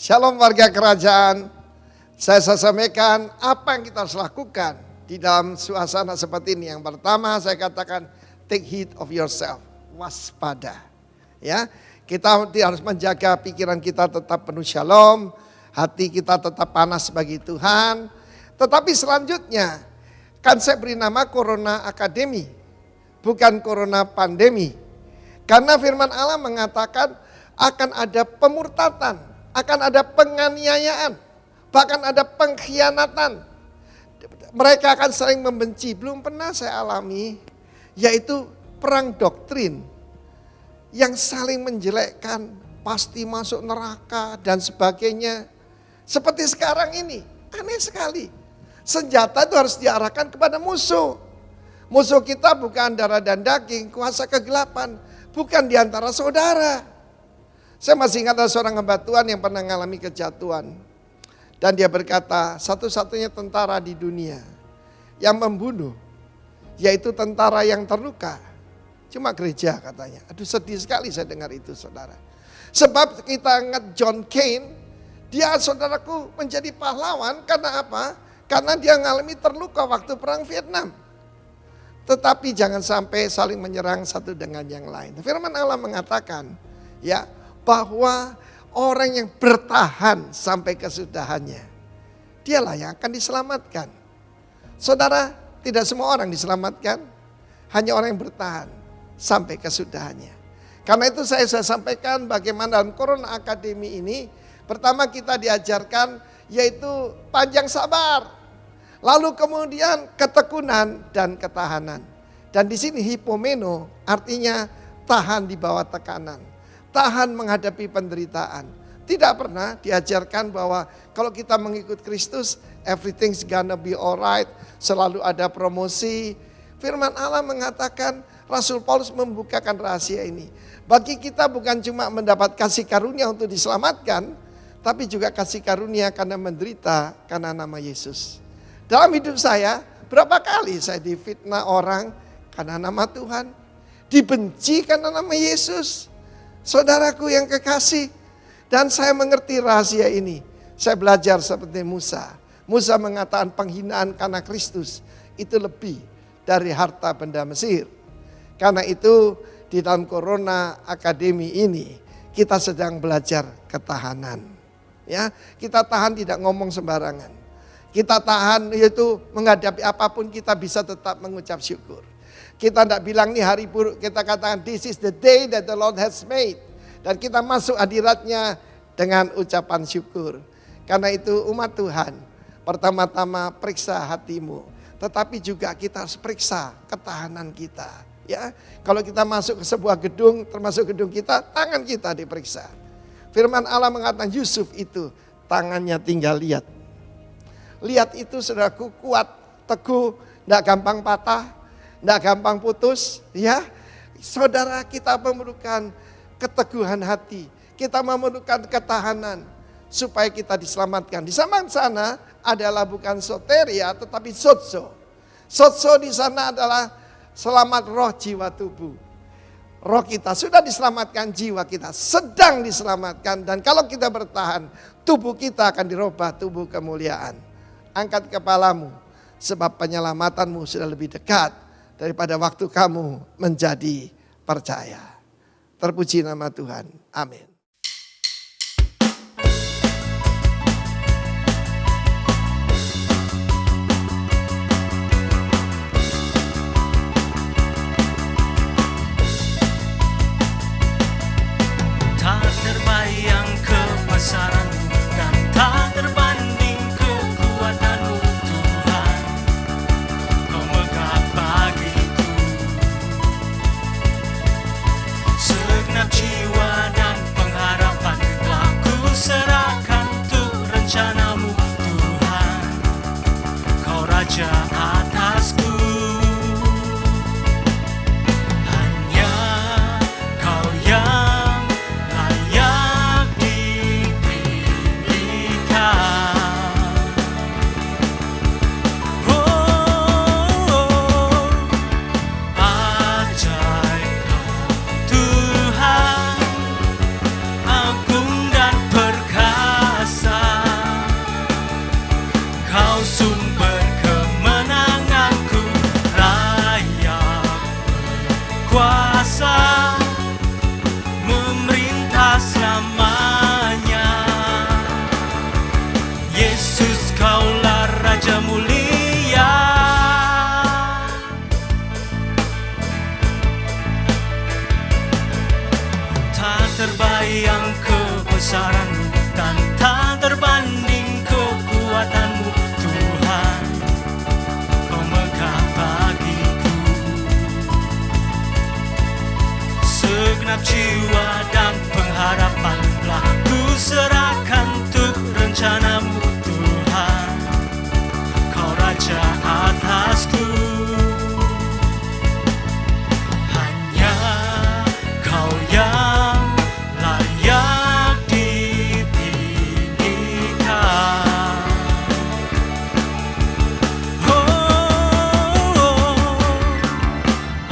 Shalom warga kerajaan. Saya sampaikan apa yang kita harus lakukan di dalam suasana seperti ini. Yang pertama saya katakan take heed of yourself. Waspada. Ya, kita harus menjaga pikiran kita tetap penuh shalom. Hati kita tetap panas bagi Tuhan. Tetapi selanjutnya kan saya beri nama Corona Academy. Bukan Corona Pandemi. Karena firman Allah mengatakan akan ada pemurtatan. Akan ada penganiayaan, bahkan ada pengkhianatan. Mereka akan saling membenci. Belum pernah saya alami, yaitu perang doktrin yang saling menjelekkan, pasti masuk neraka dan sebagainya. Seperti sekarang ini, aneh sekali. Senjata itu harus diarahkan kepada musuh. Musuh kita bukan darah dan daging, kuasa kegelapan, bukan di antara saudara. Saya masih ingat ada seorang hamba Tuhan yang pernah mengalami kejatuhan. Dan dia berkata, satu-satunya tentara di dunia yang membunuh, yaitu tentara yang terluka. Cuma gereja katanya. Aduh sedih sekali saya dengar itu saudara. Sebab kita ingat John Kane, dia saudaraku menjadi pahlawan karena apa? Karena dia mengalami terluka waktu perang Vietnam. Tetapi jangan sampai saling menyerang satu dengan yang lain. Firman Allah mengatakan, ya, bahwa orang yang bertahan sampai kesudahannya, dialah yang akan diselamatkan. Saudara, tidak semua orang diselamatkan, hanya orang yang bertahan sampai kesudahannya. Karena itu saya sampaikan bagaimana dalam Corona Academy ini, pertama kita diajarkan yaitu panjang sabar, lalu kemudian ketekunan dan ketahanan. Dan di sini hipomeno artinya tahan di bawah tekanan. Tahan menghadapi penderitaan. Tidak pernah diajarkan bahwa kalau kita mengikut Kristus, everything's gonna be alright. Selalu ada promosi. Firman Allah mengatakan, Rasul Paulus membukakan rahasia ini. Bagi kita bukan cuma mendapat kasih karunia untuk diselamatkan, tapi juga kasih karunia karena menderita karena nama Yesus. Dalam hidup saya, berapa kali saya difitnah orang karena nama Tuhan. Dibenci karena nama Yesus. Saudaraku yang kekasih, dan saya mengerti rahasia ini. Saya belajar seperti Musa. Musa mengatakan penghinaan karena Kristus itu lebih dari harta benda Mesir. Karena itu di dalam Corona Academy ini kita sedang belajar ketahanan. Ya, kita tahan tidak ngomong sembarangan. Kita tahan yaitu menghadapi apapun kita bisa tetap mengucap syukur. Kita tidak bilang nih hari buruk, kita katakan this is the day that the Lord has made. Dan kita masuk hadiratnya dengan ucapan syukur. Karena itu umat Tuhan, pertama-tama periksa hatimu. Tetapi juga kita harus periksa ketahanan kita. Ya, kalau kita masuk ke sebuah gedung, termasuk gedung kita, tangan kita diperiksa. Firman Allah mengatakan Yusuf itu tangannya tinggal lihat. Lihat itu saudaraku kuat, teguh, tidak gampang patah. Tidak gampang putus, ya. Saudara, kita memerlukan keteguhan hati. Kita memerlukan ketahanan supaya kita diselamatkan. Di sana adalah bukan soteria tetapi sotso. Sotso di sana adalah selamat roh, jiwa, tubuh. Roh kita sudah diselamatkan, jiwa kita sedang diselamatkan. Dan kalau kita bertahan, tubuh kita akan dirubah tubuh kemuliaan. Angkat kepalamu sebab penyelamatanmu sudah lebih dekat daripada waktu kamu menjadi percaya. Terpuji nama Tuhan. Amin. Tak terbayang kebesaran dan tak terbanding kekuatanmu Tuhan. Kau megah bagiku segenap jiwa dan berkuasa memerintah selamanya. Yesus, Kaulah Raja mulia, tak terbayang kebesaran-Mu dan tak terbanding kekuatan-Mu, Tuhan. Kau megah bagiku segenap jiwa dan pengharapan telah ku serahkan untuk rencana-Mu, Tuhan. Kau Raja atasku, hanya Kau yang layak ditinggikan.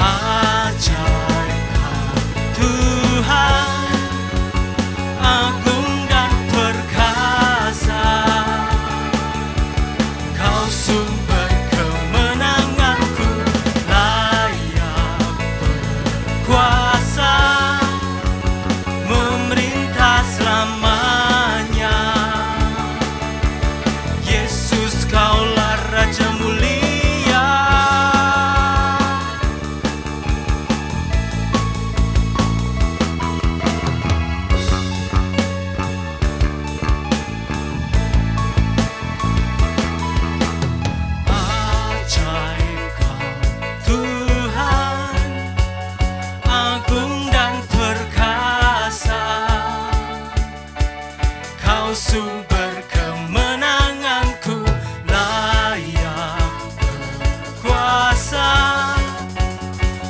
Ajaib Kau Tuhan, agung dan perkasa. Kau sumber kemenanganku, layak berkuasa memerintah selamanya. Yesus, Kaulah Raja mulia, ajaib Kau Tuhan, agung dan perkasa. Kau sumber kemenanganku, layak berkuasa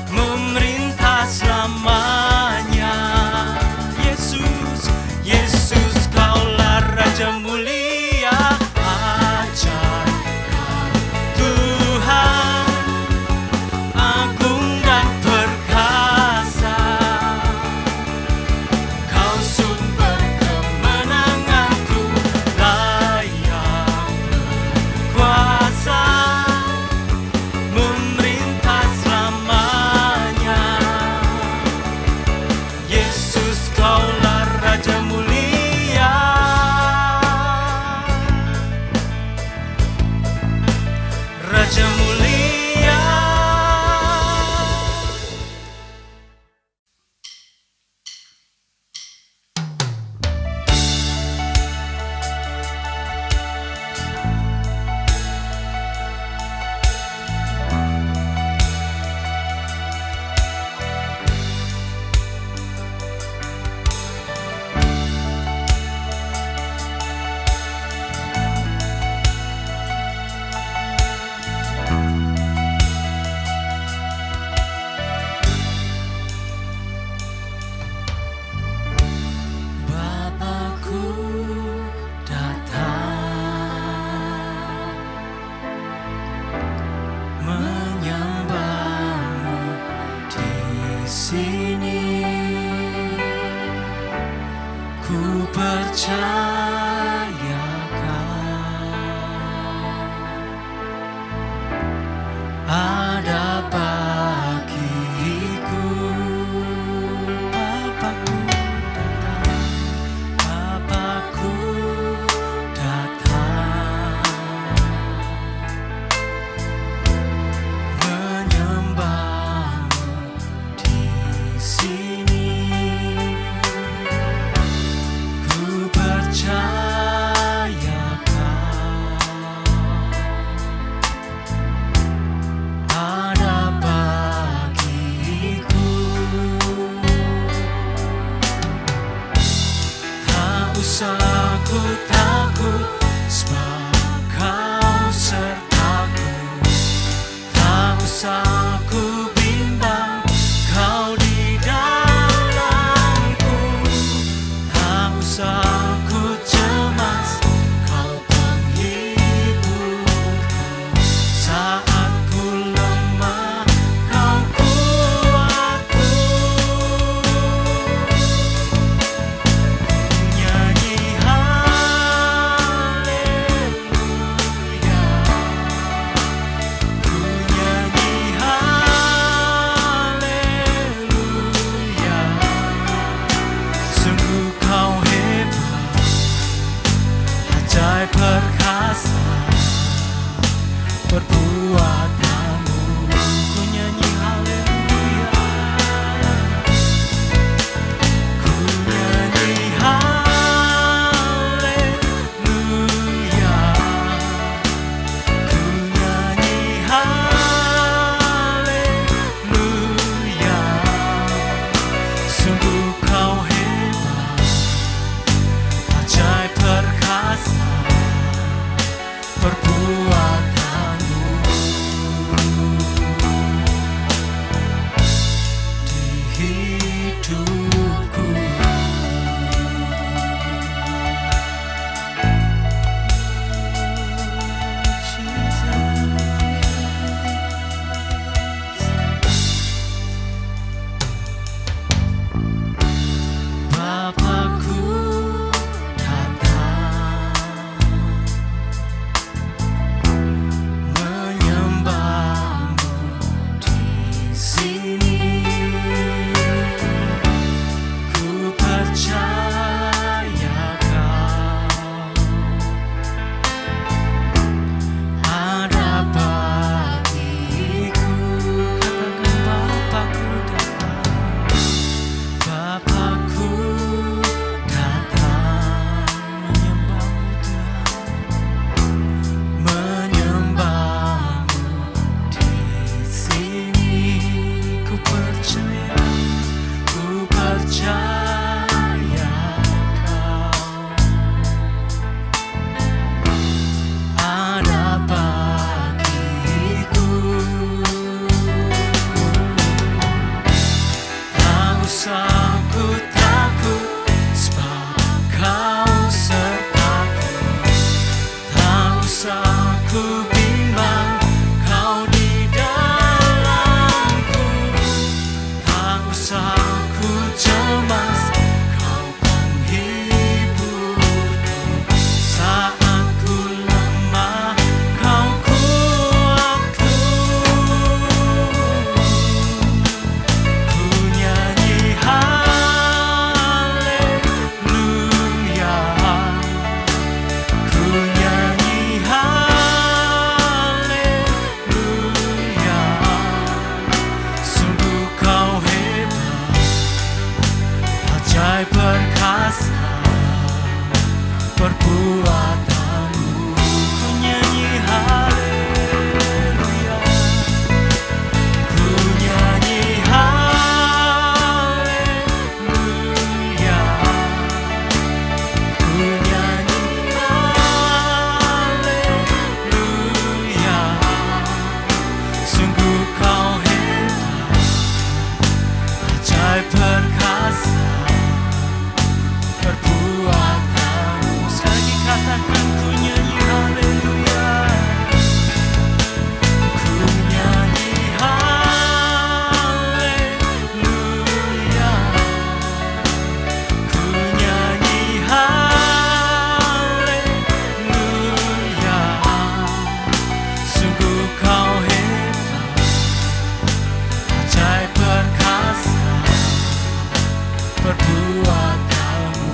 memerintah selamanya. Yesus, Yesus, Kaulah Raja mulia, ajaib Kau Tuhan, agung dan perkasa. Kau sumber kemenanganku, layak berkuasa memerintah selamanya. Yesus, Kaulah Raja mulia, Raja mulia. Bapakku datang menyembah-Mu di sini. Ku percayakan ada bagiku. Bapakku datang, Bapakku datang menyembah-Mu di sini. Ku percaya perkasa perbuatanmu. Ku nyanyi haleluya, ku nyanyi haleluya, ku nyanyi haleluya. Sungguh kau hebat, ajaib perkasa perbuatanmu. Sekali lagi katakan, ku nyanyi haleluya, ku nyanyi haleluya, ku nyanyi haleluya. Sungguh kau hebat, ajaib perkasa perbuatanmu.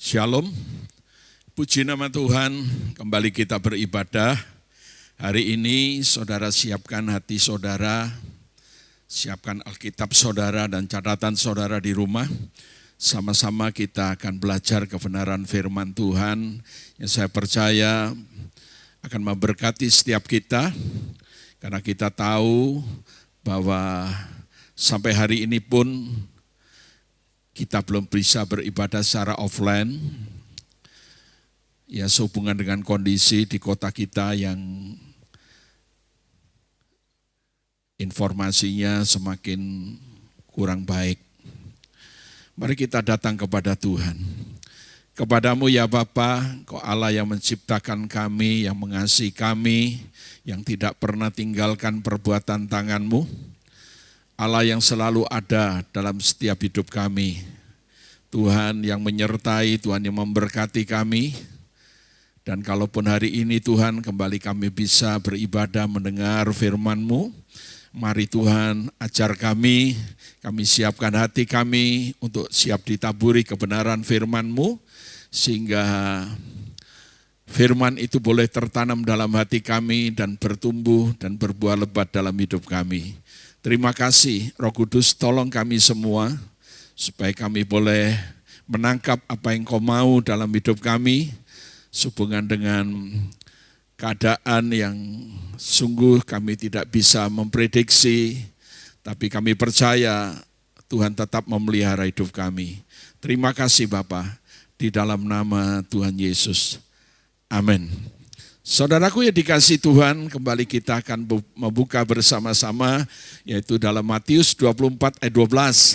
Shalom, puji nama Tuhan, kembali kita beribadah. Hari ini saudara siapkan hati saudara, siapkan Alkitab saudara dan catatan saudara di rumah. Sama-sama kita akan belajar kebenaran firman Tuhan yang saya percaya akan memberkati setiap kita. Karena kita tahu bahwa sampai hari ini pun kita belum bisa beribadah secara offline, ya sehubungan dengan kondisi di kota kita yang informasinya semakin kurang baik. Mari kita datang kepada Tuhan. Kepadamu ya Bapa, Kau Allah yang menciptakan kami, yang mengasihi kami, yang tidak pernah tinggalkan perbuatan tangan-Mu. Allah yang selalu ada dalam setiap hidup kami. Tuhan yang menyertai, Tuhan yang memberkati kami. Dan kalaupun hari ini Tuhan kembali kami bisa beribadah mendengar firman-Mu, mari Tuhan ajar kami siapkan hati kami untuk siap ditaburi kebenaran firman-Mu, sehingga firman itu boleh tertanam dalam hati kami dan bertumbuh dan berbuah lebat dalam hidup kami. Terima kasih Roh Kudus, tolong kami semua supaya kami boleh menangkap apa yang Kau mau dalam hidup kami sehubungan dengan keadaan yang sungguh kami tidak bisa memprediksi, tapi kami percaya Tuhan tetap memelihara hidup kami. Terima kasih Bapa, di dalam nama Tuhan Yesus. Amin. Saudaraku yang dikasihi Tuhan, kembali kita akan membuka bersama-sama, yaitu dalam Matius 24 ayat 12.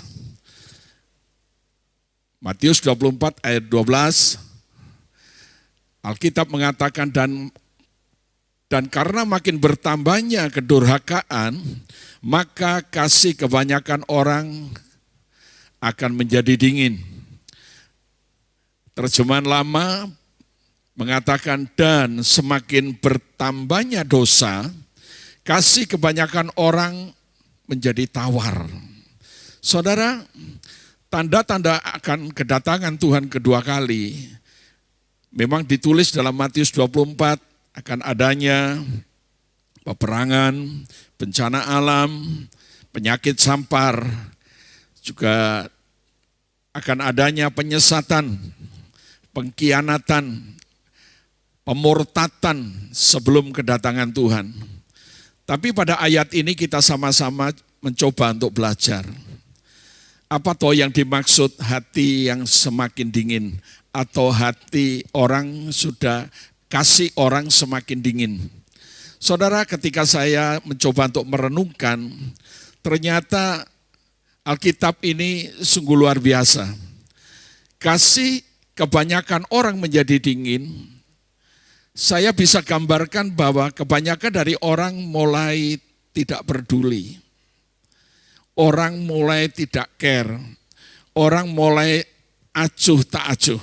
Matius 24 ayat 12, Alkitab mengatakan, dan karena makin bertambahnya kedurhakaan, maka kasih kebanyakan orang akan menjadi dingin. Terjemahan lama mengatakan, dan semakin bertambahnya dosa, kasih kebanyakan orang menjadi tawar. Saudara, tanda-tanda akan kedatangan Tuhan kedua kali memang ditulis dalam Matius 24, akan adanya peperangan, bencana alam, penyakit sampar, juga akan adanya penyesatan, pengkhianatan, pemurtatan sebelum kedatangan Tuhan. Tapi pada ayat ini kita sama-sama mencoba untuk belajar. Apa toh yang dimaksud hati yang semakin dingin, atau hati orang sudah kasih orang semakin dingin? Saudara, ketika saya mencoba untuk merenungkan, ternyata Alkitab ini sungguh luar biasa. Kasih kebanyakan orang menjadi dingin. Saya bisa gambarkan bahwa kebanyakan dari orang mulai tidak peduli. Orang mulai tidak care. Orang mulai acuh tak acuh.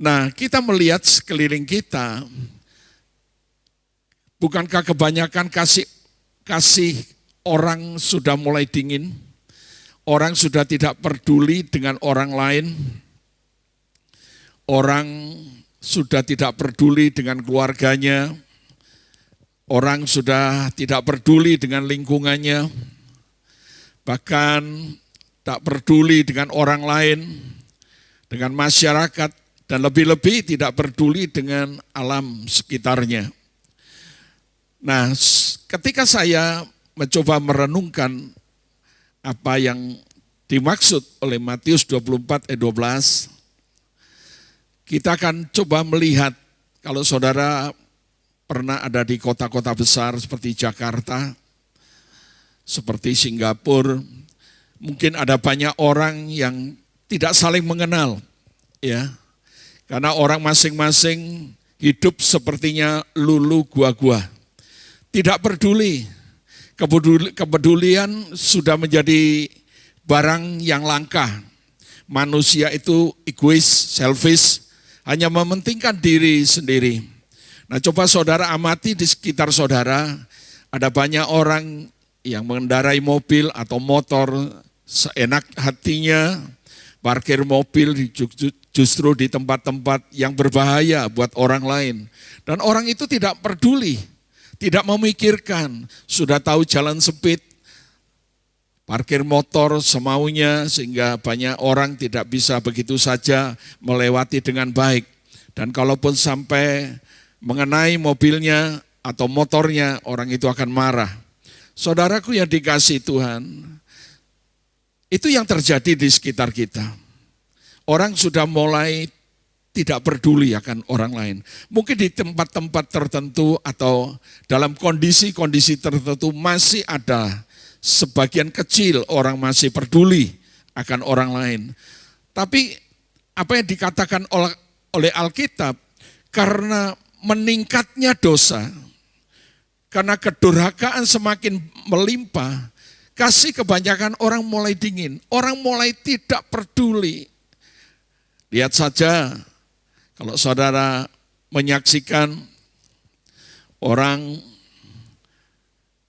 Nah, kita melihat sekeliling kita, bukankah kebanyakan kasih orang sudah mulai dingin? Orang sudah tidak peduli dengan orang lain. Orang sudah tidak peduli dengan keluarganya, orang sudah tidak peduli dengan lingkungannya, bahkan tak peduli dengan orang lain, dengan masyarakat, dan lebih-lebih tidak peduli dengan alam sekitarnya. Nah, ketika saya mencoba merenungkan apa yang dimaksud oleh Matius 24 ayat 12, kita akan coba melihat, kalau saudara pernah ada di kota-kota besar seperti Jakarta, seperti Singapura, mungkin ada banyak orang yang tidak saling mengenal, ya, karena orang masing-masing hidup sepertinya lulu gua-gua, tidak peduli. Kepedulian sudah menjadi barang yang langka. Manusia itu egois, selfish, hanya mementingkan diri sendiri. Nah, coba saudara amati di sekitar saudara, ada banyak orang yang mengendarai mobil atau motor seenak hatinya, parkir mobil justru di tempat-tempat yang berbahaya buat orang lain. Dan orang itu tidak peduli, tidak memikirkan, sudah tahu jalan sempit, parkir motor semaunya sehingga banyak orang tidak bisa begitu saja melewati dengan baik. Dan kalaupun sampai mengenai mobilnya atau motornya, orang itu akan marah. Saudaraku yang dikasihi Tuhan, itu yang terjadi di sekitar kita. Orang sudah mulai tidak peduli akan orang lain. Mungkin di tempat-tempat tertentu atau dalam kondisi-kondisi tertentu masih ada sebagian kecil orang masih peduli akan orang lain. Tapi apa yang dikatakan oleh Alkitab, karena meningkatnya dosa, karena kedurhakaan semakin melimpah, kasih kebanyakan orang mulai dingin, orang mulai tidak peduli. Lihat saja, kalau saudara menyaksikan orang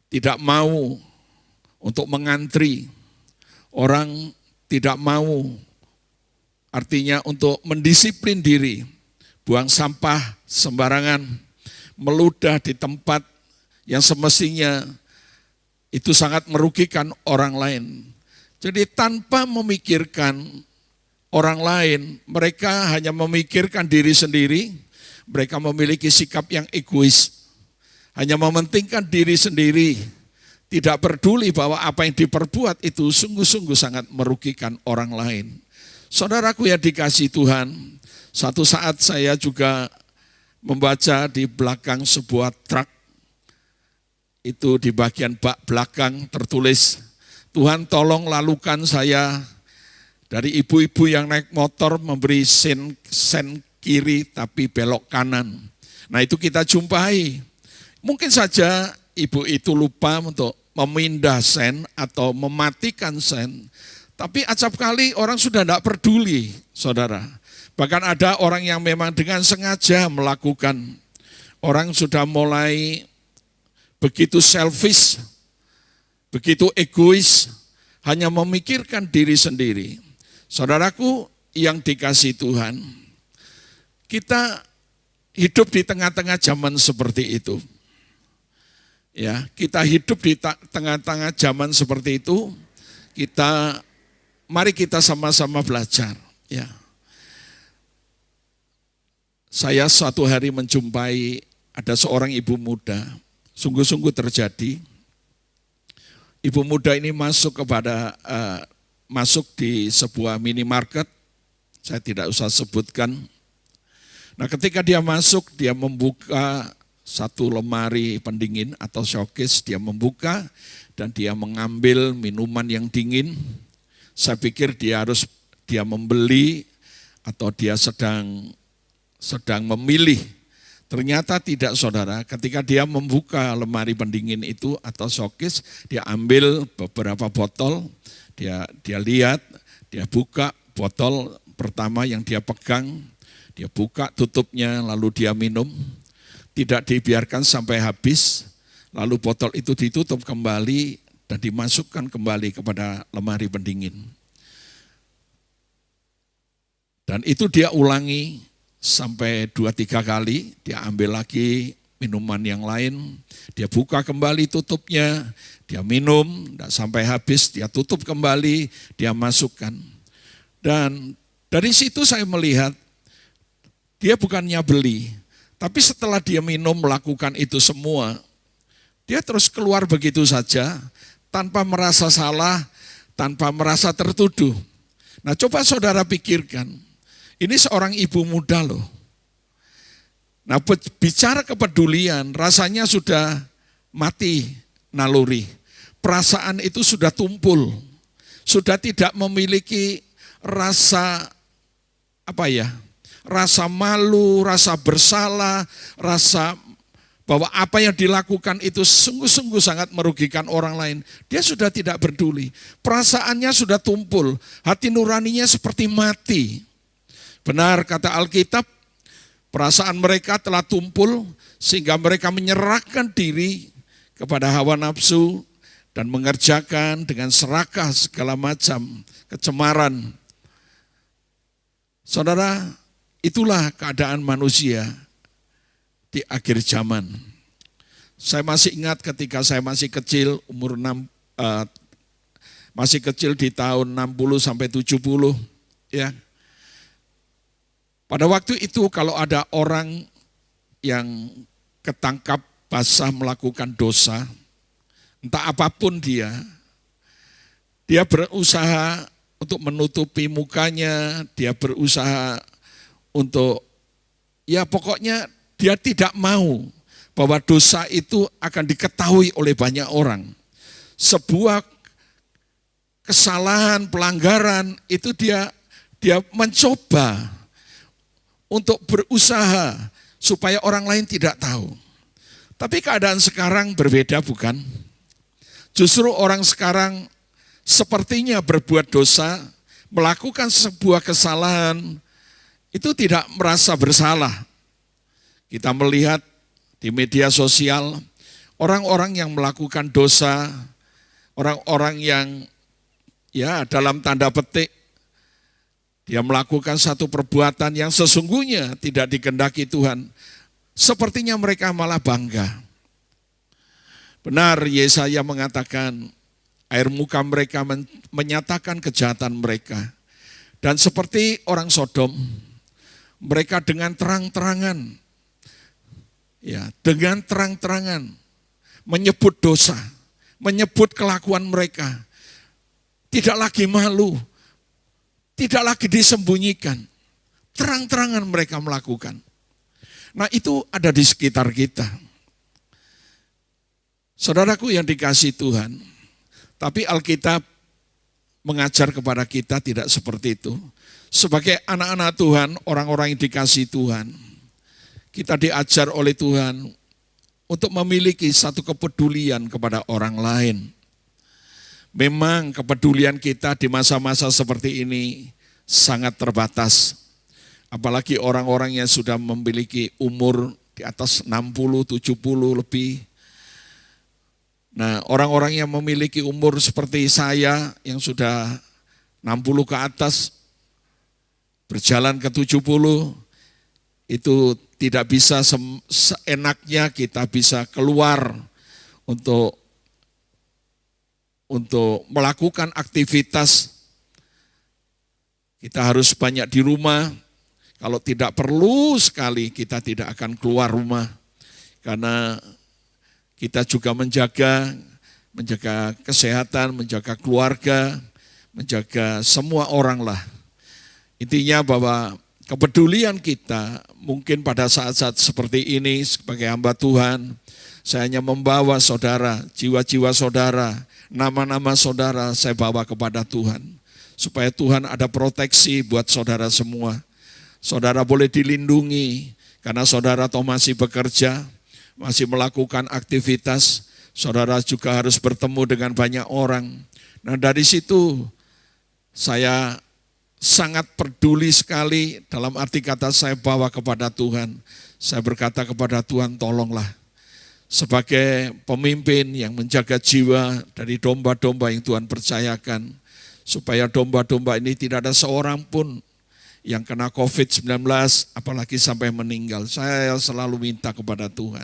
tidak mau untuk mengantri, orang tidak mau, artinya untuk mendisiplin diri, buang sampah sembarangan, meludah di tempat yang semestinya itu sangat merugikan orang lain. Jadi tanpa memikirkan orang lain, mereka hanya memikirkan diri sendiri, mereka memiliki sikap yang egois, hanya mementingkan diri sendiri, tidak peduli bahwa apa yang diperbuat itu sungguh-sungguh sangat merugikan orang lain. Saudaraku yang dikasihi Tuhan, satu saat saya juga membaca di belakang sebuah truk, itu di bagian bak belakang tertulis, Tuhan tolong lalukan saya dari ibu-ibu yang naik motor memberi sen kiri tapi belok kanan. Nah itu kita jumpai. Mungkin saja ibu itu lupa untuk memindah sen atau mematikan sen. Tapi acap kali orang sudah tidak peduli, saudara. Bahkan ada orang yang memang dengan sengaja melakukan. Orang sudah mulai begitu selfish, begitu egois, hanya memikirkan diri sendiri. Saudaraku yang dikasihi Tuhan, kita hidup di tengah-tengah zaman seperti itu. Ya, kita hidup di tengah-tengah zaman seperti itu. Mari kita sama-sama belajar. Ya, saya suatu hari menjumpai ada seorang ibu muda. Sungguh-sungguh terjadi. Ibu muda ini masuk di sebuah minimarket. Saya tidak usah sebutkan. Nah, ketika dia masuk, dia membuka satu lemari pendingin atau showcase, dia membuka dan dia mengambil minuman yang dingin. Saya pikir dia membeli atau dia sedang memilih. Ternyata tidak, saudara. Ketika dia membuka lemari pendingin itu atau showcase, dia ambil beberapa botol, dia lihat, dia buka botol pertama yang dia pegang, dia buka tutupnya lalu dia minum. Tidak dibiarkan sampai habis, lalu botol itu ditutup kembali dan dimasukkan kembali kepada lemari pendingin. Dan itu dia ulangi sampai 2-3 kali, dia ambil lagi minuman yang lain, dia buka kembali tutupnya, dia minum, tidak sampai habis, dia tutup kembali, dia masukkan. Dan dari situ saya melihat, dia bukannya beli, tapi setelah dia minum melakukan itu semua, dia terus keluar begitu saja, tanpa merasa salah, tanpa merasa tertuduh. Nah coba saudara pikirkan, ini seorang ibu muda loh. Nah bicara kepedulian, rasanya sudah mati naluri. Perasaan itu sudah tumpul, sudah tidak memiliki rasa rasa malu, rasa bersalah, rasa bahwa apa yang dilakukan itu sungguh-sungguh sangat merugikan orang lain. Dia sudah tidak peduli, perasaannya sudah tumpul, hati nuraninya seperti mati. Benar kata Alkitab, perasaan mereka telah tumpul sehingga mereka menyerahkan diri kepada hawa nafsu dan mengerjakan dengan serakah segala macam kecemaran. Saudara, itulah keadaan manusia di akhir zaman. Saya masih ingat ketika saya masih kecil, masih kecil di tahun 60 sampai 70, ya. Pada waktu itu kalau ada orang yang ketangkap basah melakukan dosa, entah apapun dia berusaha untuk menutupi mukanya, dia berusaha untuk, ya pokoknya dia tidak mau bahwa dosa itu akan diketahui oleh banyak orang. Sebuah kesalahan, pelanggaran itu dia mencoba untuk berusaha supaya orang lain tidak tahu. Tapi keadaan sekarang berbeda, bukan? Justru orang sekarang sepertinya berbuat dosa, melakukan sebuah kesalahan, itu tidak merasa bersalah. Kita melihat di media sosial, orang-orang yang melakukan dosa, orang-orang yang ya dalam tanda petik, dia melakukan satu perbuatan yang sesungguhnya tidak dikehendaki Tuhan. Sepertinya mereka malah bangga. Benar, Yesaya mengatakan, air muka mereka menyatakan kejahatan mereka. Dan seperti orang Sodom, mereka dengan terang-terangan, ya, dengan terang-terangan menyebut dosa, menyebut kelakuan mereka. Tidak lagi malu, tidak lagi disembunyikan. Terang-terangan mereka melakukan. Nah itu ada di sekitar kita. Saudaraku yang dikasihi Tuhan, tapi Alkitab mengajar kepada kita tidak seperti itu. Sebagai anak-anak Tuhan, orang-orang yang dikasihi Tuhan, kita diajar oleh Tuhan untuk memiliki satu kepedulian kepada orang lain. Memang kepedulian kita di masa-masa seperti ini sangat terbatas. Apalagi orang-orang yang sudah memiliki umur di atas 60, 70 lebih. Nah, orang-orang yang memiliki umur seperti saya yang sudah 60 ke atas, berjalan ke 70, itu tidak bisa seenaknya kita bisa keluar untuk melakukan aktivitas. Kita harus banyak di rumah. Kalau tidak perlu sekali kita tidak akan keluar rumah. Karena kita juga menjaga kesehatan, menjaga keluarga, menjaga semua orang lah. Intinya bahwa kepedulian kita mungkin pada saat-saat seperti ini sebagai hamba Tuhan, saya hanya membawa saudara, jiwa-jiwa saudara, nama-nama saudara saya bawa kepada Tuhan. Supaya Tuhan ada proteksi buat saudara semua. Saudara boleh dilindungi karena saudara toh masih bekerja, masih melakukan aktivitas, saudara juga harus bertemu dengan banyak orang. Nah dari situ saya sangat peduli sekali dalam arti kata saya bawa kepada Tuhan. Saya berkata kepada Tuhan, tolonglah sebagai pemimpin yang menjaga jiwa dari domba-domba yang Tuhan percayakan, supaya domba-domba ini tidak ada seorang pun yang kena COVID-19, apalagi sampai meninggal. Saya selalu minta kepada Tuhan.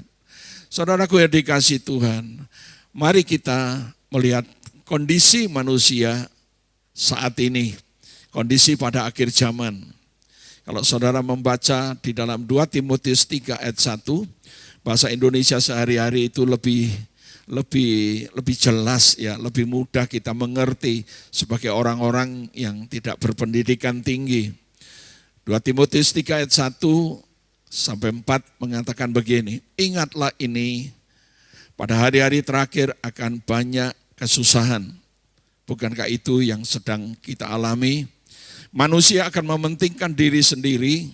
Saudaraku yang dikasihi Tuhan, mari kita melihat kondisi manusia saat ini, kondisi pada akhir zaman. Kalau saudara membaca di dalam 2 Timotius 3 ayat 1, bahasa Indonesia sehari-hari itu lebih jelas ya, lebih mudah kita mengerti sebagai orang-orang yang tidak berpendidikan tinggi. 2 Timotius 3 ayat 1 sampai 4 mengatakan begini, ingatlah ini, pada hari-hari terakhir akan banyak kesusahan. Bukankah itu yang sedang kita alami? Manusia akan mementingkan diri sendiri,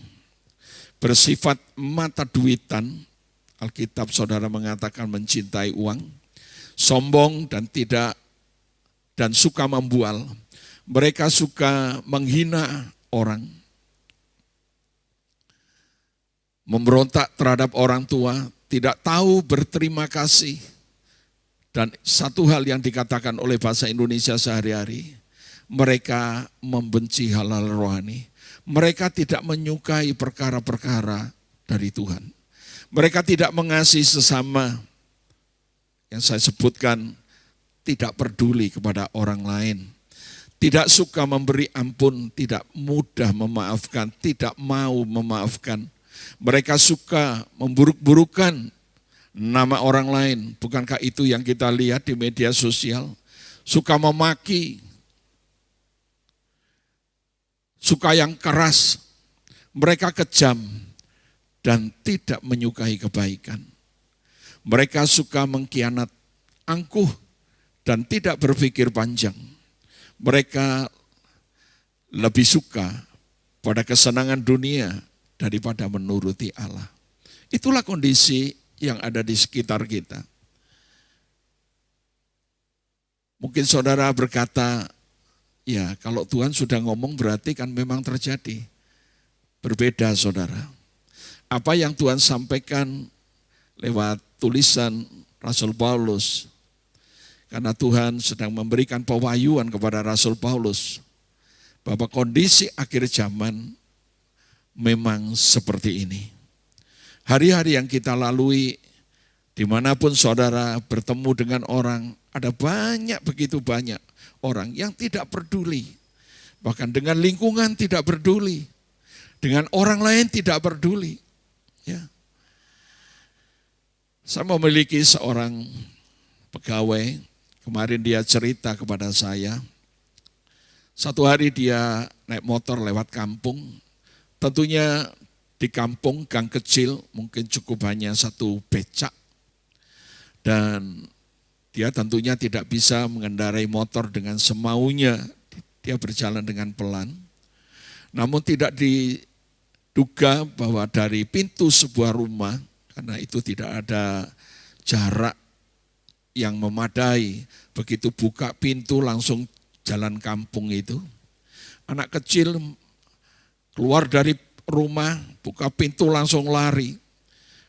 bersifat mata duitan. Alkitab saudara mengatakan mencintai uang, sombong dan suka membual. Mereka suka menghina orang, memberontak terhadap orang tua, tidak tahu berterima kasih. Dan satu hal yang dikatakan oleh bahasa Indonesia sehari-hari, mereka membenci halal rohani. Mereka tidak menyukai perkara-perkara dari Tuhan. Mereka tidak mengasihi sesama, yang saya sebutkan, tidak peduli kepada orang lain. Tidak suka memberi ampun, tidak mudah memaafkan, tidak mau memaafkan. Mereka suka memburuk-burukan nama orang lain. Bukankah itu yang kita lihat di media sosial? Suka memaki, suka yang keras. Mereka kejam dan tidak menyukai kebaikan. Mereka suka mengkhianat, angkuh dan tidak berpikir panjang. Mereka lebih suka pada kesenangan dunia daripada menuruti Allah. Itulah kondisi yang ada di sekitar kita. Mungkin saudara berkata, ya kalau Tuhan sudah ngomong berarti kan memang terjadi. Berbeda saudara. Apa yang Tuhan sampaikan lewat tulisan Rasul Paulus, karena Tuhan sedang memberikan pewahyuan kepada Rasul Paulus, bahwa kondisi akhir zaman memang seperti ini. Hari-hari yang kita lalui, dimanapun saudara bertemu dengan orang, ada begitu banyak orang yang tidak peduli. Bahkan dengan lingkungan tidak peduli. Dengan orang lain tidak peduli. Ya. Saya memiliki seorang pegawai, kemarin dia cerita kepada saya, satu hari dia naik motor lewat kampung, tentunya di kampung gang kecil, mungkin cukup hanya satu becak. Dan dia tentunya tidak bisa mengendarai motor dengan semaunya, dia berjalan dengan pelan. Namun tidak diduga bahwa dari pintu sebuah rumah, karena itu tidak ada jarak yang memadai, begitu buka pintu langsung jalan kampung itu. Anak kecil keluar dari rumah, buka pintu langsung lari.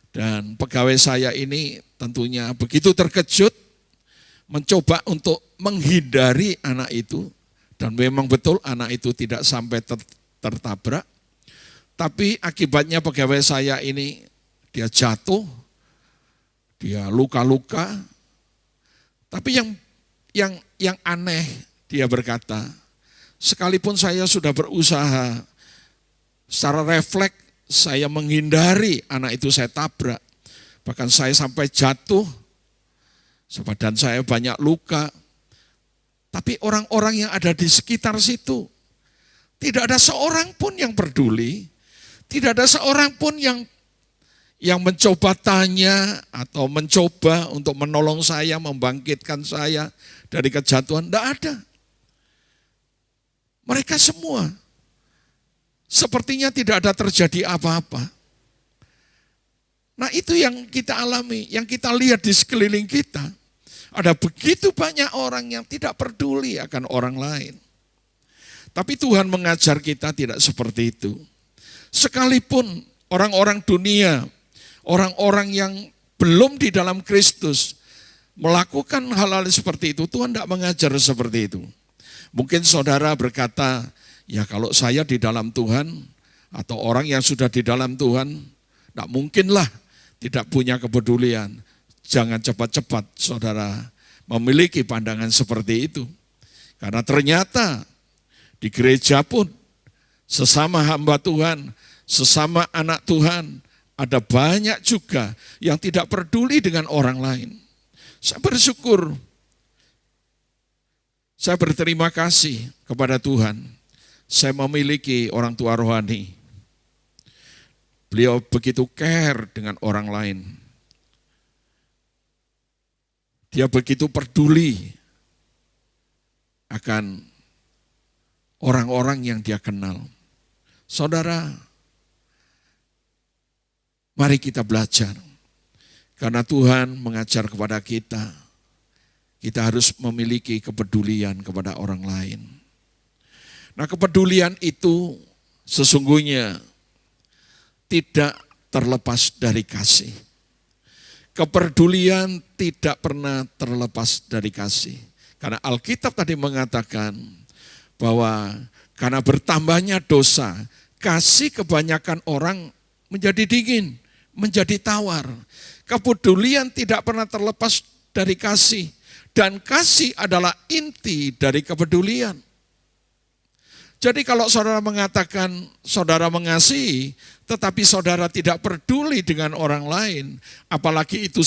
Dan pegawai saya ini tentunya begitu terkejut, mencoba untuk menghindari anak itu. Dan memang betul anak itu tidak sampai tertabrak. Tapi akibatnya pegawai saya ini, dia jatuh, dia luka-luka. Tapi yang aneh, dia berkata, sekalipun saya sudah berusaha secara refleks, saya menghindari anak itu saya tabrak. Bahkan saya sampai jatuh, badan saya banyak luka. Tapi orang-orang yang ada di sekitar situ, tidak ada seorang pun yang peduli. Tidak ada seorang pun yang mencoba tanya atau mencoba untuk menolong saya, membangkitkan saya dari kejatuhan. Tidak ada. Mereka semua sepertinya tidak ada terjadi apa-apa. Nah itu yang kita alami, yang kita lihat di sekeliling kita. Ada begitu banyak orang yang tidak peduli akan orang lain. Tapi Tuhan mengajar kita tidak seperti itu. Sekalipun orang-orang dunia, orang-orang yang belum di dalam Kristus melakukan hal-hal seperti itu, Tuhan tidak mengajar seperti itu. Mungkin saudara berkata, ya kalau saya di dalam Tuhan, atau orang yang sudah di dalam Tuhan, tidak mungkinlah tidak punya kepedulian. Jangan cepat-cepat saudara memiliki pandangan seperti itu. Karena ternyata di gereja pun sesama hamba Tuhan, sesama anak Tuhan, ada banyak juga yang tidak peduli dengan orang lain. Saya bersyukur, saya berterima kasih kepada Tuhan. Saya memiliki orang tua rohani. Beliau begitu care dengan orang lain. Dia begitu peduli akan orang-orang yang dia kenal. Saudara, mari kita belajar. Karena Tuhan mengajar kepada kita, kita harus memiliki kepedulian kepada orang lain. Nah, kepedulian itu sesungguhnya tidak terlepas dari kasih. Kepedulian tidak pernah terlepas dari kasih. Karena Alkitab tadi mengatakan bahwa karena bertambahnya dosa, kasih kebanyakan orang menjadi dingin, menjadi tawar. Kepedulian tidak pernah terlepas dari kasih. Dan kasih adalah inti dari kepedulian. Jadi kalau saudara mengatakan saudara mengasihi, tetapi saudara tidak peduli dengan orang lain, apalagi itu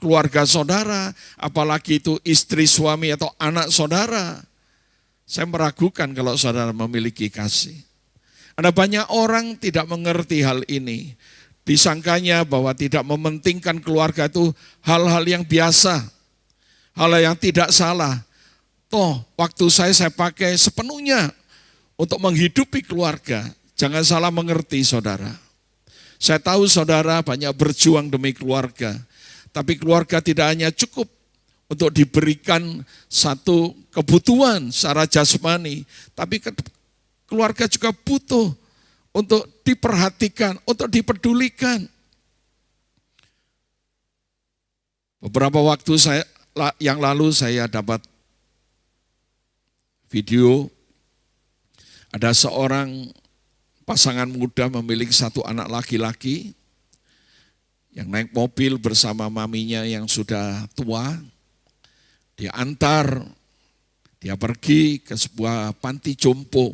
keluarga saudara, apalagi itu istri, suami, atau anak saudara, saya meragukan kalau saudara memiliki kasih. Ada banyak orang tidak mengerti hal ini. Disangkanya bahwa tidak mementingkan keluarga itu hal-hal yang biasa, hal yang tidak salah. Toh waktu saya pakai sepenuhnya untuk menghidupi keluarga. Jangan salah mengerti saudara. Saya tahu saudara banyak berjuang demi keluarga. Tapi keluarga tidak hanya cukup untuk diberikan satu kebutuhan secara jasmani. Tapi keluarga juga butuh untuk diperhatikan, untuk dipedulikan. Beberapa waktu yang lalu saya dapat video, ada seorang pasangan muda memiliki satu anak laki-laki yang naik mobil bersama maminya yang sudah tua. Dia antar, dia pergi ke sebuah panti jompo,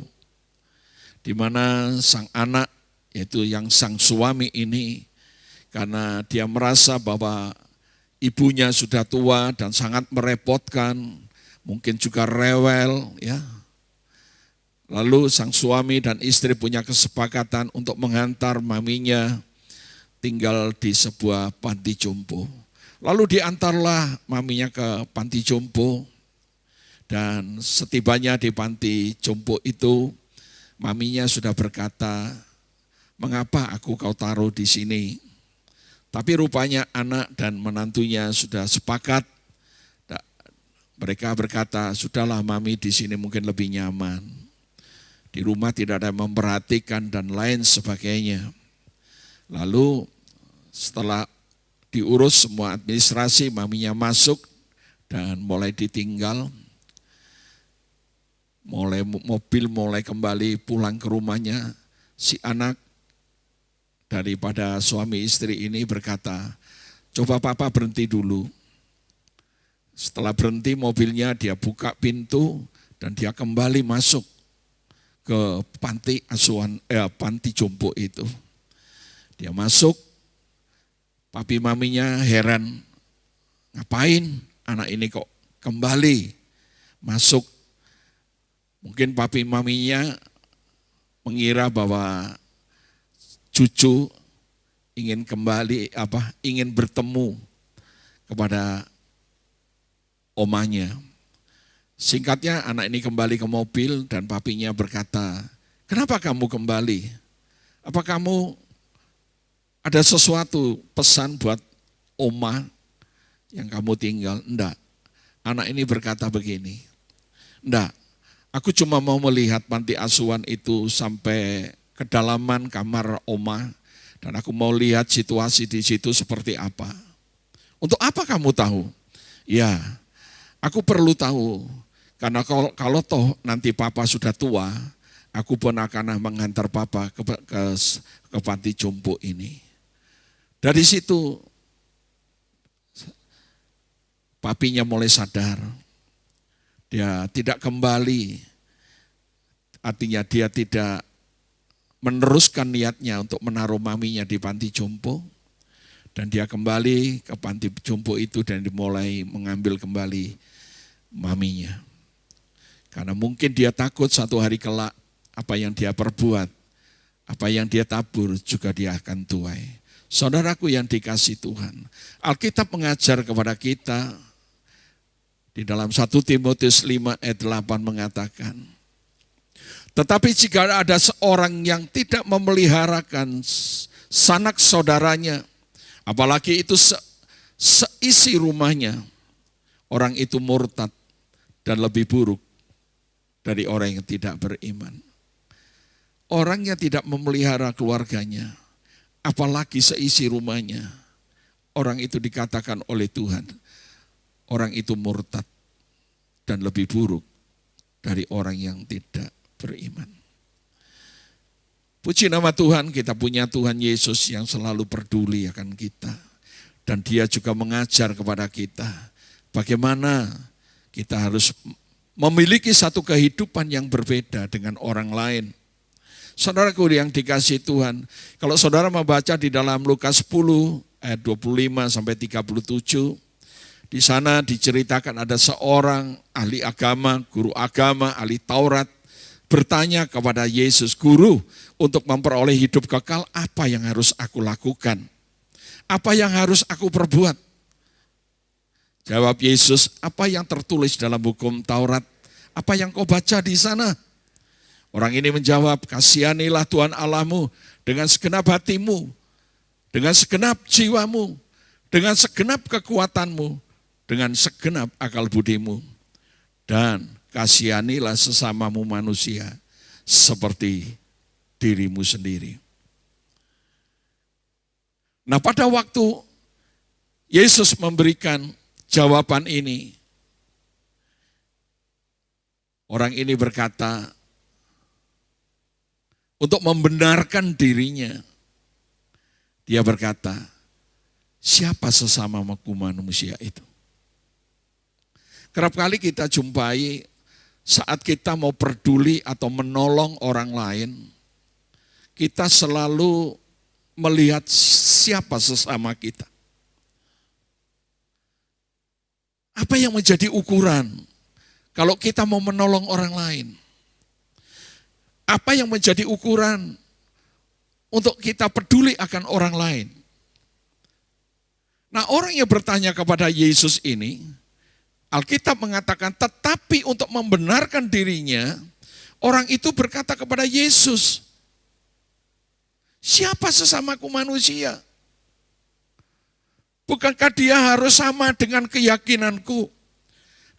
di mana sang anak, yaitu yang sang suami ini, karena dia merasa bahwa ibunya sudah tua dan sangat merepotkan, mungkin juga rewel, ya. Lalu sang suami dan istri punya kesepakatan untuk menghantar maminya tinggal di sebuah panti jompo. Lalu diantarlah maminya ke panti jompo, dan setibanya di panti jompo itu, maminya sudah berkata, "Mengapa aku kau taruh di sini?" Tapi rupanya anak dan menantunya sudah sepakat. Mereka berkata, "Sudahlah mami, di sini mungkin lebih nyaman. Di rumah tidak ada yang memperhatikan dan lain sebagainya." Lalu setelah diurus semua administrasi, maminya masuk dan mulai ditinggal. Mobil mulai kembali pulang ke rumahnya. Si anak daripada suami istri ini berkata, "Coba papa berhenti dulu." Setelah berhenti mobilnya, dia buka pintu dan dia kembali masuk ke panti jompo itu. Dia masuk, papi maminya heran, ngapain anak ini kok kembali masuk. Mungkin papi maminya mengira bahwa cucu ingin kembali, ingin bertemu kepada omanya. Singkatnya, anak ini kembali ke mobil dan papinya berkata, "Kenapa kamu kembali? Apa kamu ada sesuatu pesan buat oma yang kamu tinggal?" "Enggak." Anak ini berkata begini, "Enggak, aku cuma mau melihat panti asuhan itu sampai kedalaman kamar oma, dan aku mau lihat situasi di situ seperti apa." "Untuk apa kamu tahu?" "Ya, aku perlu tahu, karena kalau toh nanti papa sudah tua, aku pun akan menghantar papa ke panti jompo ini." Dari situ, papinya mulai sadar, dia tidak kembali, artinya dia tidak meneruskan niatnya untuk menaruh maminya di panti jompo, dan dia kembali ke panti jompo itu dan dimulai mengambil kembali maminya. Karena mungkin dia takut satu hari kelak apa yang dia perbuat, apa yang dia tabur juga dia akan tuai. Saudaraku yang dikasihi Tuhan, Alkitab mengajar kepada kita di dalam 1 Timotius 5 ayat 8 mengatakan, "Tetapi jika ada seorang yang tidak memeliharakan sanak saudaranya, apalagi itu seisi rumahnya, orang itu murtad dan lebih buruk dari orang yang tidak beriman." Orang yang tidak memelihara keluarganya, apalagi seisi rumahnya, orang itu dikatakan oleh Tuhan, orang itu murtad dan lebih buruk dari orang yang tidak beriman. Puji nama Tuhan, kita punya Tuhan Yesus yang selalu peduli akan kita. Dan dia juga mengajar kepada kita bagaimana kita harus memiliki satu kehidupan yang berbeda dengan orang lain. Saudaraku yang dikasihi Tuhan, kalau saudara membaca di dalam Lukas 10 ayat 25 sampai 37, di sana diceritakan ada seorang ahli agama, guru agama, ahli Taurat, bertanya kepada Yesus, "Guru, untuk memperoleh hidup kekal, apa yang harus aku lakukan? Apa yang harus aku perbuat?" Jawab Yesus, "Apa yang tertulis dalam hukum Taurat? Apa yang kau baca di sana?" Orang ini menjawab, "Kasihanilah Tuhan Allahmu dengan segenap hatimu, dengan segenap jiwamu, dengan segenap kekuatanmu, dengan segenap akal budimu, dan kasihanilah sesamamu manusia seperti dirimu sendiri." Nah, pada waktu Yesus memberikan jawaban ini, orang ini berkata, untuk membenarkan dirinya, dia berkata, "Siapa sesamaku manusia itu?" Kerap kali kita jumpai saat kita mau peduli atau menolong orang lain, kita selalu melihat siapa sesama kita. Apa yang menjadi ukuran kalau kita mau menolong orang lain? Apa yang menjadi ukuran untuk kita peduli akan orang lain? Nah, orang yang bertanya kepada Yesus ini, Alkitab mengatakan, tetapi untuk membenarkan dirinya, orang itu berkata kepada Yesus, siapa sesamaku manusia? Bukankah dia harus sama dengan keyakinanku?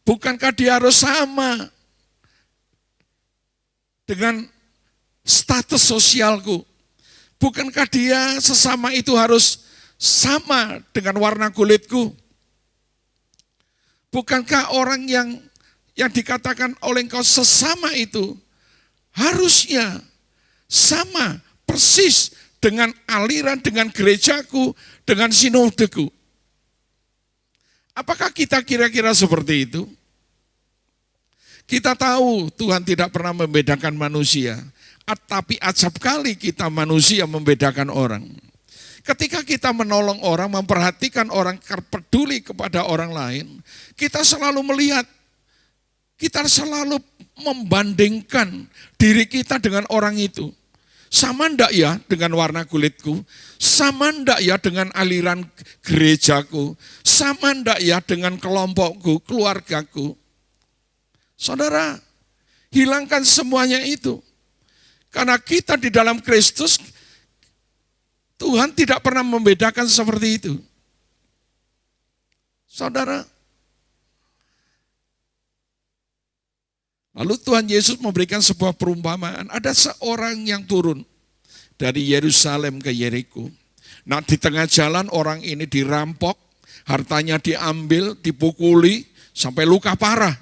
Bukankah dia harus sama dengan status sosialku? Bukankah dia sesama itu harus sama dengan warna kulitku? Bukankah orang yang dikatakan oleh engkau sesama itu harusnya sama persis dengan aliran, dengan gerejaku, dengan sinodeku? Apakah kita kira-kira seperti itu? Kita tahu Tuhan tidak pernah membedakan manusia, tapi acap kali kita manusia membedakan orang. Ketika kita menolong orang, memperhatikan orang, peduli kepada orang lain, kita selalu melihat, kita selalu membandingkan diri kita dengan orang itu. Sama ndak ya dengan warna kulitku? Sama ndak ya dengan aliran gerejaku? Sama ndak ya dengan kelompokku, keluargaku? Saudara, hilangkan semuanya itu. Karena kita di dalam Kristus, Tuhan tidak pernah membedakan seperti itu. Saudara, lalu Tuhan Yesus memberikan sebuah perumpamaan. Ada seorang yang turun dari Yerusalem ke Yeriko. Nah, di tengah jalan orang ini dirampok, hartanya diambil, dipukuli, sampai luka parah.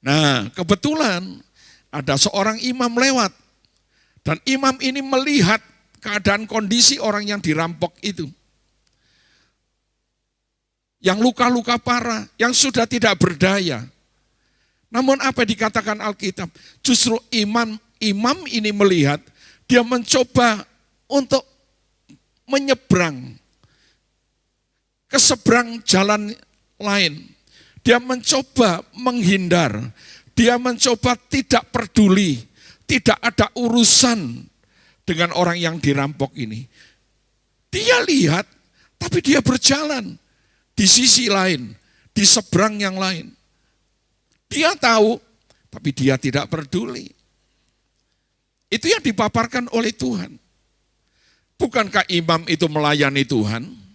Nah, kebetulan ada seorang imam lewat. Dan imam ini melihat keadaan kondisi orang yang dirampok itu. Yang luka-luka parah, yang sudah tidak berdaya. Namun apa dikatakan Alkitab? Justru imam ini melihat, dia mencoba untuk menyeberang ke seberang jalan lain. Dia mencoba menghindar, dia mencoba tidak peduli, tidak ada urusan dengan orang yang dirampok ini. Dia lihat, tapi dia berjalan di sisi lain, di seberang yang lain. Dia tahu, tapi dia tidak peduli. Itu yang dipaparkan oleh Tuhan. Bukankah imam itu melayani Tuhan?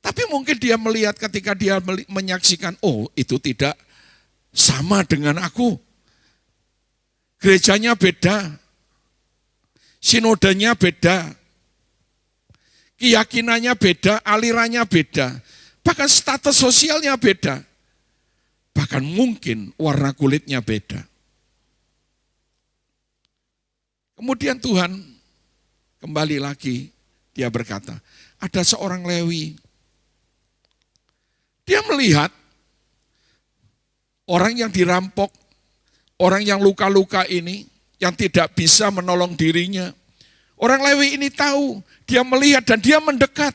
Tapi mungkin dia melihat ketika dia menyaksikan, oh itu tidak sama dengan aku. Gerejanya beda. Sinodenya beda, keyakinannya beda, alirannya beda, bahkan status sosialnya beda, bahkan mungkin warna kulitnya beda. Kemudian Tuhan kembali lagi, dia berkata, ada seorang Lewi, dia melihat orang yang dirampok, orang yang luka-luka ini, yang tidak bisa menolong dirinya. Orang Lewi ini tahu, dia melihat dan dia mendekat.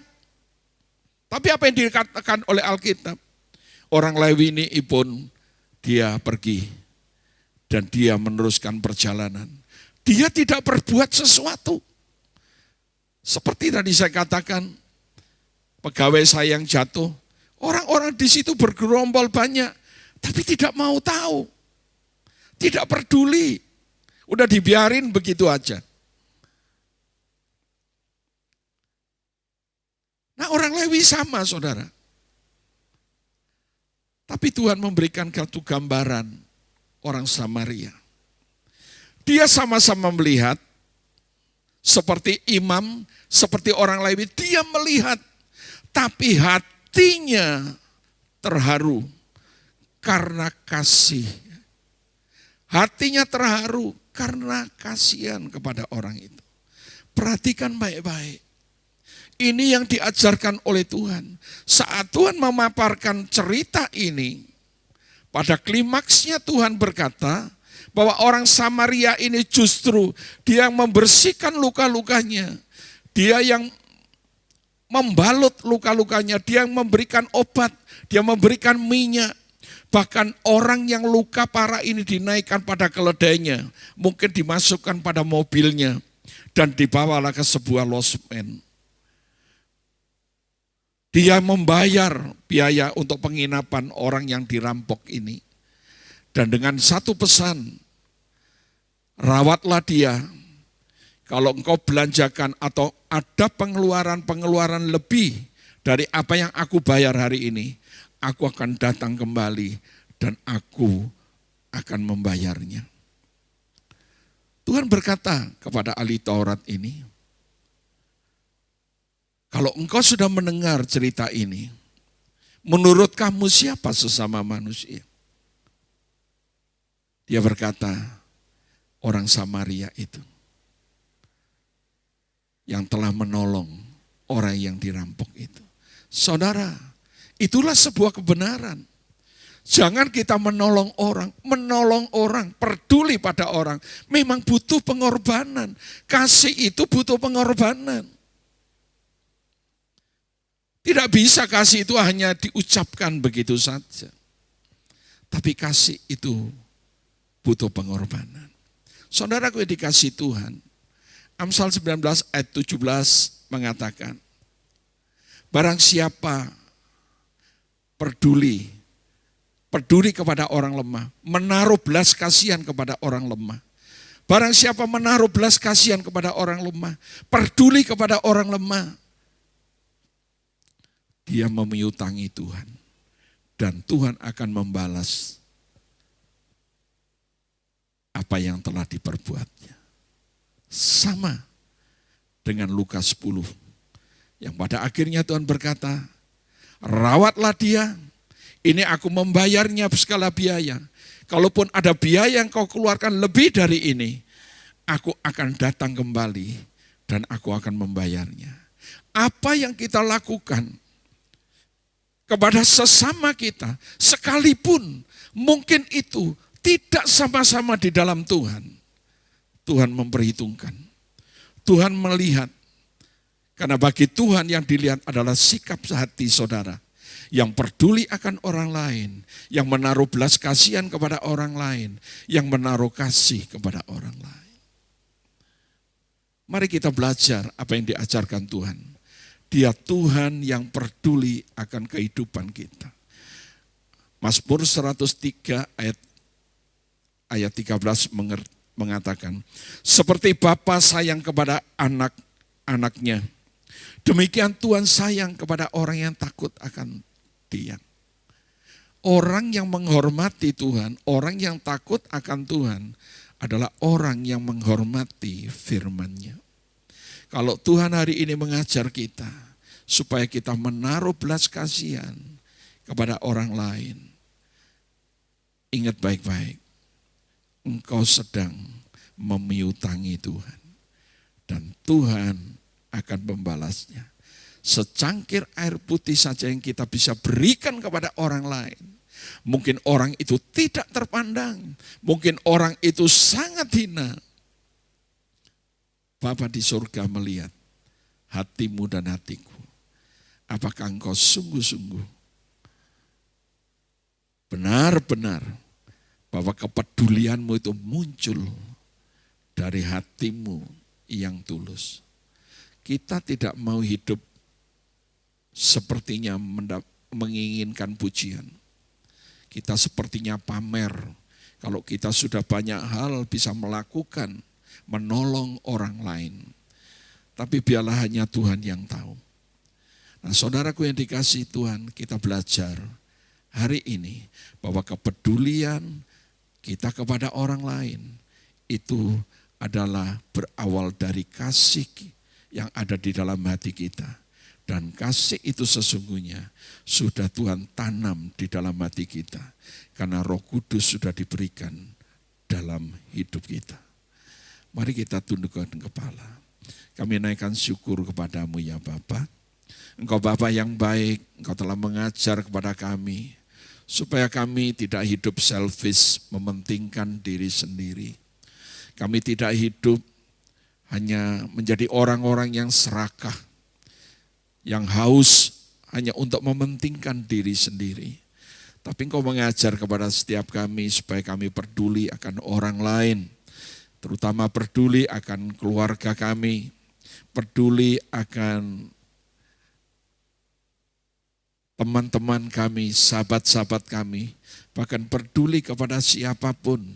Tapi apa yang dikatakan oleh Alkitab? Orang Lewi ini pun dia pergi dan dia meneruskan perjalanan. Dia tidak berbuat sesuatu. Seperti tadi saya katakan, pegawai saya yang jatuh, orang-orang di situ bergerombol banyak, tapi tidak mau tahu, tidak peduli. Udah dibiarin begitu aja. Nah, orang Lewi sama, saudara. Tapi Tuhan memberikan satu gambaran orang Samaria. Dia sama-sama melihat, seperti imam, seperti orang Lewi, dia melihat, tapi hatinya terharu karena kasih. Hatinya terharu karena kasihan kepada orang itu. Perhatikan baik-baik. Ini yang diajarkan oleh Tuhan. Saat Tuhan memaparkan cerita ini, pada klimaksnya Tuhan berkata bahwa orang Samaria ini justru dia yang membersihkan luka-lukanya. Dia yang membalut luka-lukanya, dia yang memberikan obat, dia memberikan minyak. Bahkan orang yang luka parah ini dinaikkan pada keledainya, mungkin dimasukkan pada mobilnya, dan dibawalah ke sebuah losmen. Dia membayar biaya untuk penginapan orang yang dirampok ini. Dan dengan satu pesan, rawatlah dia. Kalau engkau belanjakan atau ada pengeluaran-pengeluaran lebih dari apa yang aku bayar hari ini, aku akan datang kembali dan aku akan membayarnya. Tuhan berkata kepada ahli Taurat ini, kalau engkau sudah mendengar cerita ini, menurut kamu siapa sesama manusia? Dia berkata, orang Samaria itu yang telah menolong orang yang dirampok itu. Saudara, itulah sebuah kebenaran. Jangan kita menolong orang, peduli pada orang. Memang butuh pengorbanan. Kasih itu butuh pengorbanan. Tidak bisa kasih itu hanya diucapkan begitu saja. Tapi kasih itu butuh pengorbanan. Saudaraku yang dikasih Tuhan, Amsal 19 ayat 17 mengatakan, barang siapa peduli kepada orang lemah, menaruh belas kasihan kepada orang lemah. Barang siapa menaruh belas kasihan kepada orang lemah, peduli kepada orang lemah, dia memiutangi Tuhan. Dan Tuhan akan membalas apa yang telah diperbuatnya. Sama dengan Lukas 10. Yang pada akhirnya Tuhan berkata, rawatlah dia, ini aku membayarnya segala biaya. Kalaupun ada biaya yang kau keluarkan lebih dari ini, aku akan datang kembali dan aku akan membayarnya. Apa yang kita lakukan kepada sesama kita, sekalipun mungkin itu tidak sama-sama di dalam Tuhan. Tuhan memperhitungkan. Tuhan melihat. Karena bagi Tuhan yang dilihat adalah sikap hati saudara. Yang peduli akan orang lain. Yang menaruh belas kasihan kepada orang lain. Yang menaruh kasih kepada orang lain. Mari kita belajar apa yang diajarkan Tuhan. Dia Tuhan yang peduli akan kehidupan kita. Mazmur 103 ayat 13 mengatakan, seperti Bapa sayang kepada anak-anaknya, demikian Tuhan sayang kepada orang yang takut akan Dia. Orang yang menghormati Tuhan, orang yang takut akan Tuhan adalah orang yang menghormati firman-Nya. Kalau Tuhan hari ini mengajar kita supaya kita menaruh belas kasihan kepada orang lain, ingat baik-baik, engkau sedang memiutangi Tuhan. Dan Tuhan akan membalasnya. Secangkir air putih saja yang kita bisa berikan kepada orang lain. Mungkin orang itu tidak terpandang. Mungkin orang itu sangat hina. Bapa di surga melihat hatimu dan hatiku. Apakah engkau sungguh-sungguh benar-benar bahwa kepedulianmu itu muncul dari hatimu yang tulus. Kita tidak mau hidup sepertinya menginginkan pujian. Kita sepertinya pamer. Kalau kita sudah banyak hal bisa melakukan, menolong orang lain. Tapi biarlah hanya Tuhan yang tahu. Nah, saudaraku yang dikasihi Tuhan, kita belajar hari ini bahwa kepedulian kita kepada orang lain itu adalah berawal dari kasih yang ada di dalam hati kita. Dan kasih itu sesungguhnya sudah Tuhan tanam di dalam hati kita. Karena Roh Kudus sudah diberikan dalam hidup kita. Mari kita tundukkan kepala. Kami naikkan syukur kepadamu ya Bapa. Engkau Bapa yang baik, Engkau telah mengajar kepada kami. Supaya kami tidak hidup selfish, mementingkan diri sendiri. Kami tidak hidup hanya menjadi orang-orang yang serakah, yang haus hanya untuk mementingkan diri sendiri. Tapi Engkau mengajar kepada setiap kami supaya kami peduli akan orang lain. Terutama peduli akan keluarga kami, peduli akan teman-teman kami, sahabat-sahabat kami, bahkan peduli kepada siapapun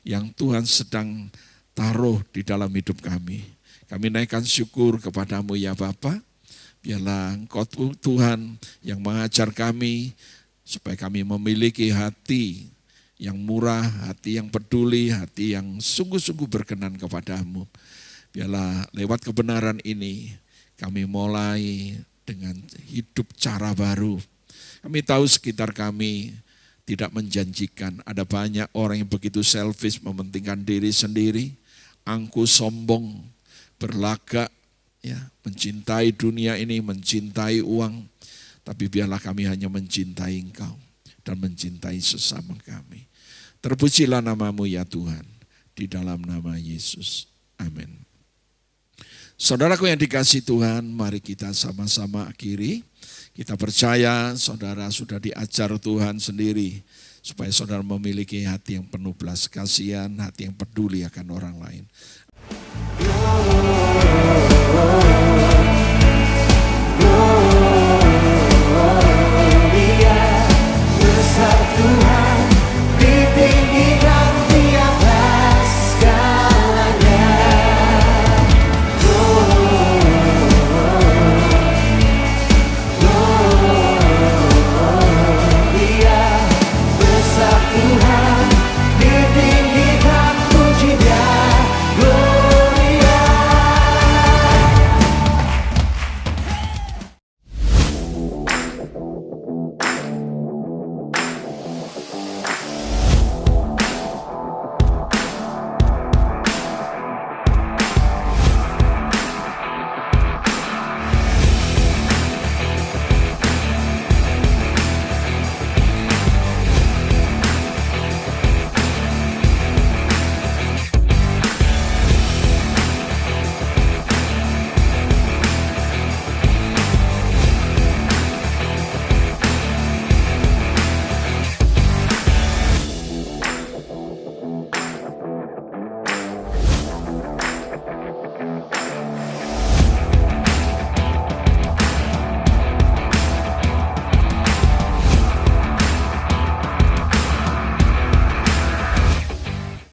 yang Tuhan sedang taruh di dalam hidup kami. Kami naikkan syukur kepadamu ya Bapa, biarlah Engkau Tuhan yang mengajar kami, supaya kami memiliki hati yang murah, hati yang peduli, hati yang sungguh-sungguh berkenan kepadamu. Biarlah lewat kebenaran ini, kami mulai dengan hidup cara baru. Kami tahu sekitar kami tidak menjanjikan. Ada banyak orang yang begitu selfish, mementingkan diri sendiri, angkuh sombong, berlagak, ya, mencintai dunia ini, mencintai uang. Tapi biarlah kami hanya mencintai Engkau dan mencintai sesama kami. Terpujilah namamu ya Tuhan, di dalam nama Yesus. Amin. Saudaraku yang dikasihi Tuhan, mari kita sama-sama akhiri. Kita percaya saudara sudah diajar Tuhan sendiri, supaya saudara memiliki hati yang penuh belas kasihan, hati yang peduli akan orang lain.